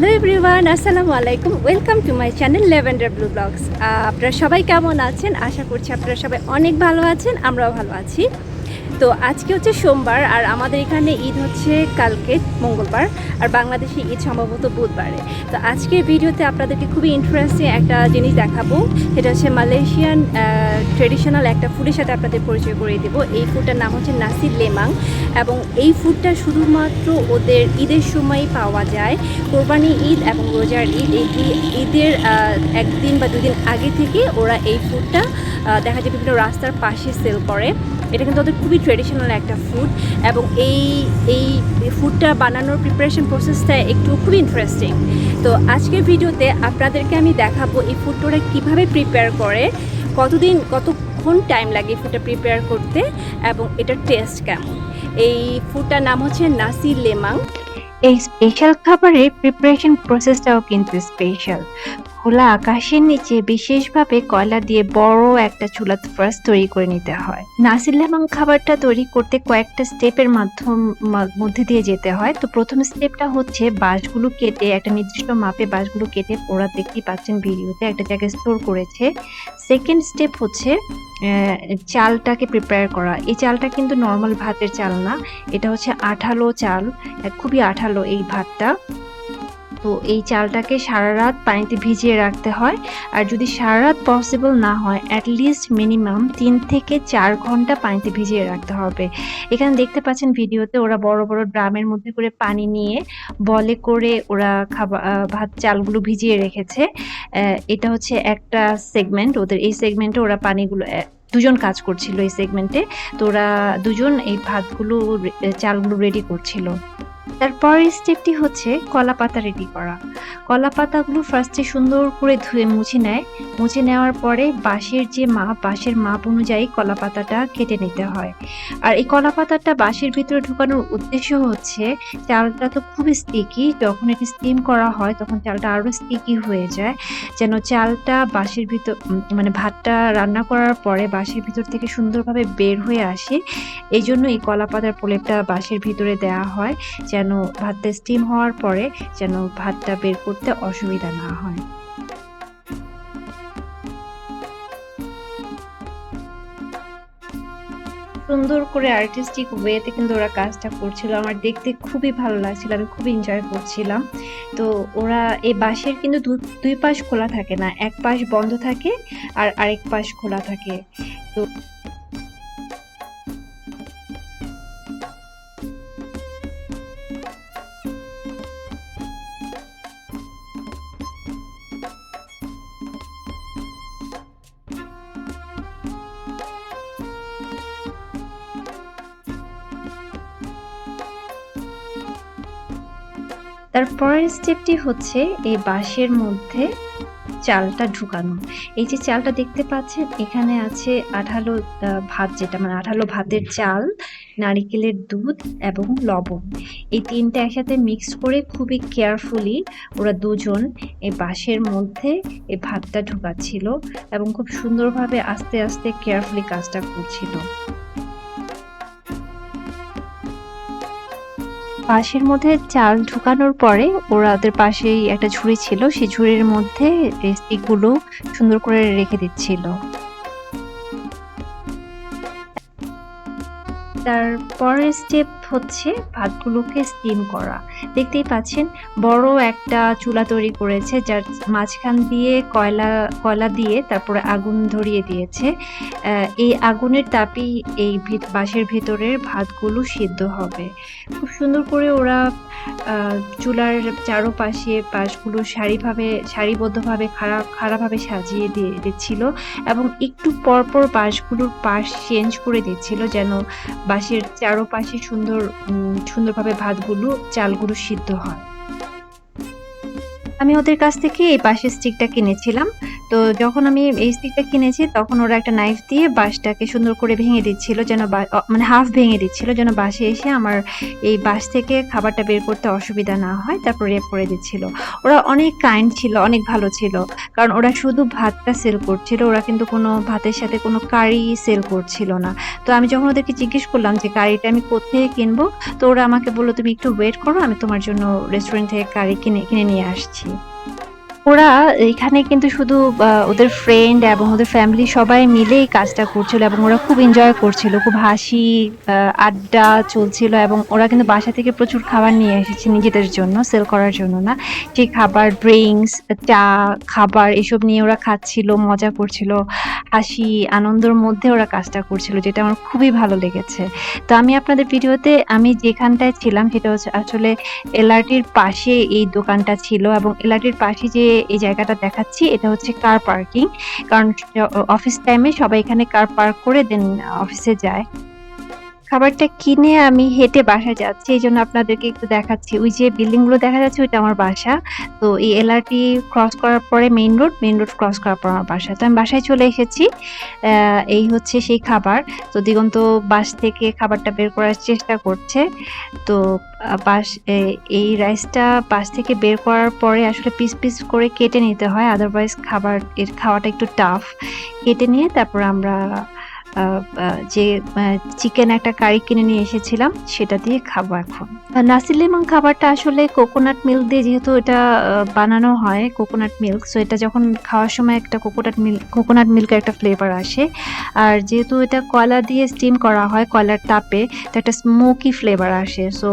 Hello everyone, আসসালামু আলাইকুম। Welcome to my channel Lavender Blue Blogs. আপনারা সবাই কেমন আছেন? আশা করছি আপনারা সবাই অনেক ভালো আছেন, আমরাও ভালো আছি। তো আজকে হচ্ছে সোমবার, আর আমাদের এখানে ঈদ হচ্ছে কালকে মঙ্গলবার, আর বাংলাদেশে ঈদ সম্ভবত বুধবারে। তো আজকের ভিডিওতে আপনাদেরকে খুবই ইন্টারেস্টিং একটা জিনিস দেখাবো, সেটা হচ্ছে মালয়েশিয়ান ট্রেডিশনাল একটা ফুডের সাথে আপনাদের পরিচয় করিয়ে দেবো। এই ফুডটার নাম হচ্ছে নাসি লেমাং, এবং এই ফুডটা শুধুমাত্র ওদের ঈদের সময়ই পাওয়া যায়। কোরবানি ঈদ এবং রোজার ঈদ, এই ঈদের একদিন বা দুদিন আগে থেকে ওরা এই ফুডটা দেখা যায় বিভিন্ন রাস্তার পাশে সেল করে। এটা কিন্তু ওদের খুবই ট্রেডিশনাল একটা ফুড, এবং এই ফুডটা বানানোর প্রিপারেশন প্রসেসটা একটু খুবই ইন্টারেস্টিং। তো আজকের ভিডিওতে আপনাদেরকে আমি দেখাবো এই ফুডটা ওরা কীভাবে প্রিপেয়ার করে, কতক্ষণ টাইম লাগে এই ফুডটা প্রিপেয়ার করতে, এবং এটার টেস্ট কেমন। এই ফুডটার নাম হচ্ছে নাসি লেমাং। এই স্পেশাল খাবারের প্রিপারেশন প্রসেসটাও কিন্তু স্পেশাল। খোলা আকাশের নিচে বিশেষভাবে কয়লা দিয়ে বড় একটা চুলা ফার্স্ট তৈরি করে নিতে হয়। নাসি লেমন খাবারটা তৈরি করতে কয়েকটা স্টেপের মধ্যে দিয়ে যেতে হয়। তো প্রথম স্টেপটা হচ্ছে বাঁশগুলো কেটে, একটা নির্দিষ্ট মাপে বাঁশগুলো কেটে ওরা দেখতেই পাচ্ছেন ভিডিওতে একটা জায়গায় স্টোর করেছে। সেকেন্ড স্টেপ হচ্ছে চালটাকে প্রিপেয়ার করা। এই চালটা কিন্তু নর্মাল ভাতের চাল না, এটা হচ্ছে আঠালো চাল, খুবই আঠালো এই ভাতটা। তো এই চালটাকে সারা রাত পানিতে ভিজিয়ে রাখতে হয়, আর যদি সারা রাত পসিবল না হয় অ্যাটলিস্ট মিনিমাম 3 থেকে 4 ঘন্টা পানিতে ভিজিয়ে রাখতে হবে। এখানে দেখতে পাচ্ছেন ভিডিওতে ওরা বড় বড় ড্রামের মধ্যে করে পানি নিয়ে বলে করে ওরা ভাত চালগুলো ভিজিয়ে রেখেছে। এটা হচ্ছে একটা সেগমেন্ট ওদের। এই সেগমেন্টে ওরা পানিগুলো দুজন কাজ করছিল এই সেগমেন্টে। তো ওরা দুজন এই ভাতগুলো চালগুলো রেডি করছিল। তারপরের স্টেপটি হচ্ছে কলা পাতা রেডি করা। কলা পাতাগুলো ফার্স্টে সুন্দর করে ধুয়ে মুছে নেওয়ার পরে বাঁশের মাপ অনুযায়ী কলা পাতাটা কেটে নিতে হয়। আর এই কলা পাতাটা বাঁশের ভিতরে ঢুকানোর উদ্দেশ্য হচ্ছে চালটা তো খুবই স্টিকি, যখন এটি স্টিম করা হয় তখন চালটা আরো স্টিকি হয়ে যায়, যেন চালটা বাঁশের ভিতর মানে ভাতটা রান্না করার পরে বাঁশের ভিতর থেকে সুন্দরভাবে বের হয়ে আসে। এই জন্য এই কলা পাতার প্রলেপটা বাঁশের ভিতরে দেওয়া হয়, যেন ভাতটা স্টিম হওয়ার পরে যেন ভাতটা বের করতে অসুবিধা না হয়। সুন্দর করে আর্টিস্টিক ওয়েতে কিন্তু ওরা কাজটা করছিল, আমার দেখতে খুবই ভালো লাগছিল, আমি খুবই এনজয় করছিলাম। তো ওরা এই বাঁশের কিন্তু দুই পাশ খোলা থাকে না, এক পাশ বন্ধ থাকে আর আরেক পাশ খোলা থাকে। তো তারপরের স্টেপটি হচ্ছে এই বাঁশের মধ্যে চালটা ঢুকানো। এই যে চালটা দেখতে পাচ্ছেন এখানে আছে আঠালো ভাত, যেটা মানে আঠালো ভাতের চাল, নারিকেলের দুধ এবং লবণ। এই তিনটা একসাথে মিক্স করে খুবই কেয়ারফুলি ওরা দুজন এই বাঁশের মধ্যে এই ভাতটা ঢুকাচ্ছিল, এবং খুব সুন্দরভাবে আস্তে আস্তে কেয়ারফুলি কাজটা করছিল। বাঁশের মধ্যে চাল ঢুকানোর পরে ওদের পাশেই একটা ঝুড়ি ছিল, সেই ঝুড়ির মধ্যে স্টিকগুলো সুন্দর করে রেখে দিচ্ছিল। তারপরের স্টেপ হচ্ছে ভাতগুলোকে স্টিম করা। দেখতেই পাচ্ছেন বড় একটা চুলা তৈরি করেছে, যার মাঝখান দিয়ে কয়লা দিয়ে তারপরে আগুন ধরিয়ে দিয়েছে। এই আগুনের তাপেই এই বাঁশের ভেতরের ভাতগুলো সিদ্ধ হবে। খুব সুন্দর করে ওরা চুলার চারোপাশে বাঁশগুলো সারিবদ্ধভাবে খাড়াভাবে সাজিয়ে দিচ্ছিল, এবং একটু পরপর বাঁশগুলোর পাশ চেঞ্জ করে দিচ্ছিল, যেন বাঁশের চারোপাশে সুন্দরভাবে চালগুলো সিদ্ধ হয়। আমি ওদের কাছ থেকে এই বাঁশের স্টিকটা কিনেছিলাম। তো যখন আমি এই স্টিকটা কিনেছি তখন ওরা একটা নাইফ দিয়ে বাঁশটাকে সুন্দর করে ভেঙে দিচ্ছিল যেন মানে হাফ ভেঙে দিচ্ছিল যেন বাঁশে এসে আমার এই বাঁশ থেকে খাবারটা বের করতে অসুবিধা না হয়, তারপর রেপ করে দিচ্ছিল। ওরা অনেক কাইন্ড ছিল, অনেক ভালো ছিল, কারণ ওরা শুধু ভাতটা সেল করছিল, ওরা কিন্তু কোনো ভাতের সাথে কোনো কারি সেল করছিল না। তো আমি যখন ওদেরকে জিজ্ঞেস করলাম যে কারিটা আমি কোত্থেকে কিনবো, তো ওরা আমাকে বললো তুমি একটু ওয়েট করো, আমি তোমার জন্য রেস্টুরেন্ট থেকে কারি কিনে নিয়ে আসছি। ওরা এখানে কিন্তু শুধু ওদের ফ্রেন্ড এবং ওদের ফ্যামিলি সবাই মিলে এই কাজটা করছিল এবং ওরা খুব এনজয় করছিল, খুব হাসি আড্ডা চলছিল এবং ওরা কিন্তু বাসা থেকে প্রচুর খাবার নিয়ে এসেছে নিজেদের জন্য, সেল করার জন্য না। সেই খাবার, ড্রিঙ্কস, চা, খাবার এসব নিয়ে ওরা খাচ্ছিল, মজা করছিল, হাসি আনন্দের মধ্যে ওরা কাজটা করছিল, যেটা আমার খুবই ভালো লেগেছে। তো আমি আপনাদের ভিডিওতে আমি যেখানটায় ছিলাম সেটা হচ্ছে আসলে এলআরটির পাশে এই দোকানটা ছিল এবং এলআরটির পাশে যে এই জায়গাটা দেখাচ্ছি এটা হচ্ছে কার পার্কিং, কারণ অফিস টাইমে সবাই এখানে কার পার্ক করে দেন অফিসে যায়। খাবারটা কিনে আমি হেঁটে বাসায় যাচ্ছি, এই জন্য আপনাদেরকে একটু দেখাচ্ছি। ওই যে বিল্ডিং গুলো দেখা যাচ্ছে ওইটা আমার বাসা। তো এই এলআরটি ক্রস করার পরে মেইন রোড ক্রস করার পর আমার বাসা। তো আমি বাসায় চলে এসেছি। এই হচ্ছে সেই খাবার। তো দিগন্ত বাস থেকে খাবারটা বের করার চেষ্টা করছে। তো এই রাইসটা বাস থেকে বের করার পরে আসলে পিস পিস করে কেটে নিতে হয়, আদারওয়াইজ খাওয়াটা একটু টাফ। কেটে নিয়ে তারপর আমরা যে চিকেন একটা কারি কিনে নিয়ে এসেছিলাম সেটা দিয়ে খাবো এখন। নাসি লেমন খাবারটা আসলে কোকোনাট মিল্ক দিয়ে, যেহেতু এটা বানানো হয় কোকোনাট মিল্ক, সো এটা যখন খাওয়ার সময় একটা কোকোনাট মিল্কের একটা ফ্লেভার আসে। আর যেহেতু এটা কয়লা দিয়ে স্টিম করা হয় কয়লার তাপে, তো একটা স্মোকি ফ্লেভার আসে। সো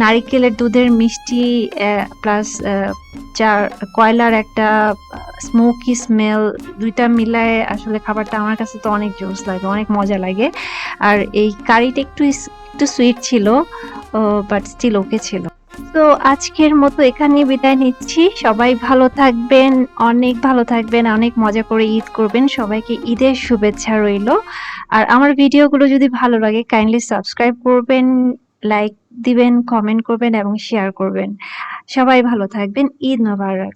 নারিকেলের দুধের মিষ্টি প্লাস কয়লার একটা স্মোকি স্মেল, দুইটা মিলায়ে আসলে খাবারটা আমার কাছে তো অনেক জোস লাগে, অনেক মজা লাগে। আর এই কারিটা একটু সুইট ছিল, বাট স্টিল ওকে ছিল। তো আজকের মতো এখানেই বিদায় নিচ্ছি। সবাই ভালো থাকবেন, অনেক ভালো থাকবেন, অনেক মজা করে ঈদ করবেন। সবাইকে ঈদের শুভেচ্ছা রইল। আর আমার ভিডিওগুলো যদি ভালো লাগে কাইন্ডলি সাবস্ক্রাইব করবেন, লাইক দিবেন, কমেন্ট করবেন এবং শেয়ার করবেন। সবাই ভালো থাকবেন। ঈদ মোবারক।